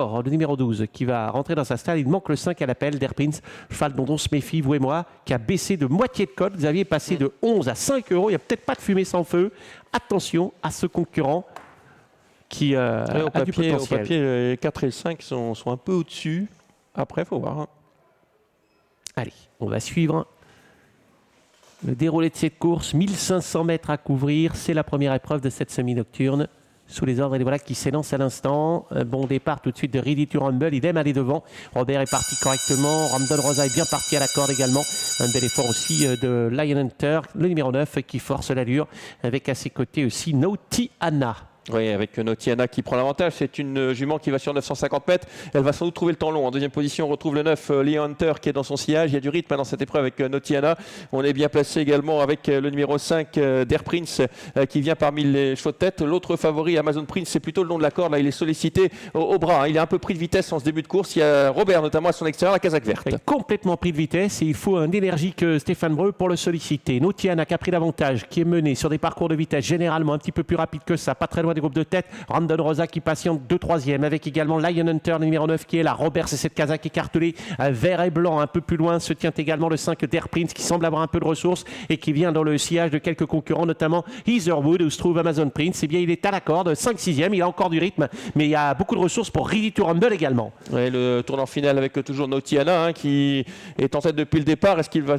Le numéro 12 qui va rentrer dans sa stalle. Il manque le 5 à l'appel d'Air Prince, cheval dont on se méfie, vous et moi, qui a baissé de moitié de cote. Vous aviez passé de 11 à 5 euros. Il n'y a peut-être pas de fumée sans feu. Attention à ce concurrent qui a du potentiel. Au papier, les 4 et le 5 sont un peu au-dessus. Après, il faut voir. Allez, on va suivre le déroulé de cette course. 1500 mètres à couvrir. C'est la première épreuve de cette semi-nocturne. Sous les ordres, et voilà qui s'élance à l'instant. Bon départ tout de suite de Ready to Rumble. Il aime aller devant. Robert est parti correctement. Ramdon Rosa est bien parti à la corde également. Un bel effort aussi de Lion Hunter, le numéro 9, qui force l'allure. Avec à ses côtés aussi Naughty Anna. Oui, avec Notiana qui prend l'avantage. C'est une jument qui va sur 950 mètres. Elle va sans doute trouver le temps long. En deuxième position, on retrouve le 9, Lion Hunter, qui est dans son sillage. Il y a du rythme dans cette épreuve avec Notiana. On est bien placé également avec le numéro 5, Dare Prince, qui vient parmi les chevaux de tête. L'autre favori, Amazon Prince, c'est plutôt le long de la corde. Là, il est sollicité au bras. Il est un peu pris de vitesse en ce début de course. Il y a Robert, notamment à son extérieur, la casaque verte. Il est complètement pris de vitesse et il faut un énergique Stéphane Breu pour le solliciter. Notiana qui a pris l'avantage, qui est mené sur des parcours de vitesse généralement un petit peu plus rapide que ça, pas très loin des groupes de tête. Ramdon Rosa qui patiente 2-3e avec également Lion Hunter, le numéro 9 qui est là. Robert, c'est cette casaque écartelée, vert et blanc. Un peu plus loin se tient également le 5 Dare Prince qui semble avoir un peu de ressources et qui vient dans le sillage de quelques concurrents, notamment Heatherwood où se trouve Amazon Prince. Eh bien, il est à la corde, 5-6e, il a encore du rythme, mais il y a beaucoup de ressources pour Ready to Rumble également. Ouais, le tournant final avec toujours Notiana qui est en tête depuis le départ. Est-ce qu'elle va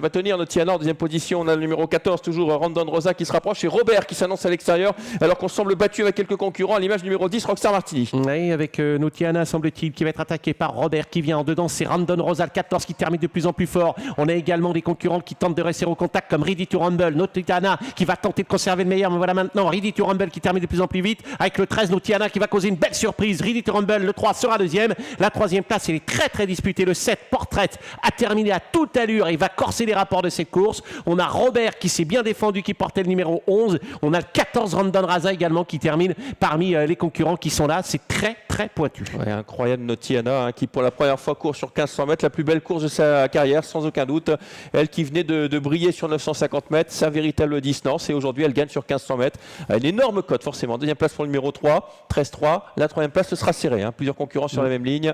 tenir Notiana en deuxième position? On a le numéro 14, toujours Ramdon Rosa qui se rapproche et Robert qui s'annonce à l'extérieur alors qu'on semble battu avec quelques concurrents à l'image du numéro 10, Rockstar Martini. Oui, avec Notiana, semble-t-il, qui va être attaqué par Robert qui vient en dedans. C'est Ramdon Rosa, le 14, qui termine de plus en plus fort. On a également des concurrents qui tentent de rester au contact comme Ready to Rumble. Notiana qui va tenter de conserver le meilleur, mais voilà maintenant Ready to Rumble qui termine de plus en plus vite avec le 13, Notiana qui va causer une belle surprise. Ready to Rumble, le 3 sera deuxième. La troisième place, elle est très très disputée. Le 7, Portrait, a terminé à toute allure et va corser les rapports de cette course. On a Robert qui s'est bien défendu, qui portait le numéro 11. On a le 14, Ramdon Rosa également qui termine parmi les concurrents qui sont là. C'est très très pointu. Ouais, incroyable Notiana qui pour la première fois court sur 1500 mètres, la plus belle course de sa carrière sans aucun doute. Elle qui venait de briller sur 950 mètres, sa véritable distance, et aujourd'hui elle gagne sur 1500 mètres. Une énorme cote forcément. Deuxième place pour le numéro 3, 13-3. La troisième place ce sera serré, plusieurs concurrents sur la même ligne.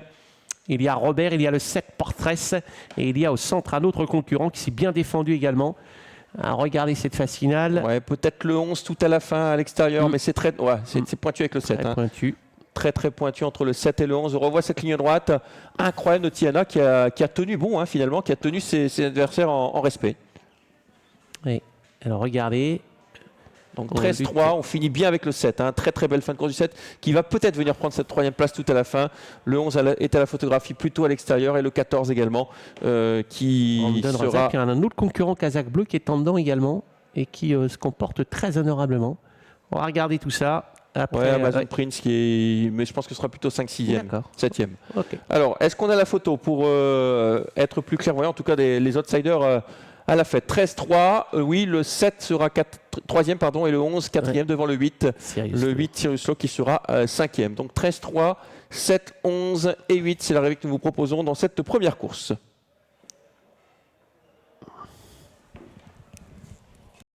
Il y a Robert, il y a le 7 Portrait et il y a au centre un autre concurrent qui s'est bien défendu également. Regardez cette phase finale. Ouais, peut-être le 11 tout à la fin à l'extérieur, mais c'est très c'est pointu avec le 7. Très pointu. Très très pointu entre le 7 et le 11. On revoit cette ligne droite. Incroyable Notiana qui a tenu bon finalement, qui a tenu ses adversaires en respect. Oui. Alors regardez. Donc 13-3, on finit bien avec le 7. Très très belle fin de course du 7 qui va peut-être venir prendre cette troisième place tout à la fin. Le 11 est à la photographie plutôt à l'extérieur et le 14 également qui sera... Il y a un autre concurrent kazakh bleu qui est en dedans également et qui se comporte très honorablement. On va regarder tout ça. Après, Amazon Prince mais je pense que ce sera plutôt 5-6e, 7e. Okay. Alors, est-ce qu'on a la photo pour être plus clairvoyant, en tout cas les outsiders à la fête? 13-3, oui, le 7 sera 3e pardon, et le 11 4e devant le 8. Le 8 Sirius Law qui sera 5e. Donc 13-3, 7, 11 et 8, c'est l'arrivée que nous vous proposons dans cette première course.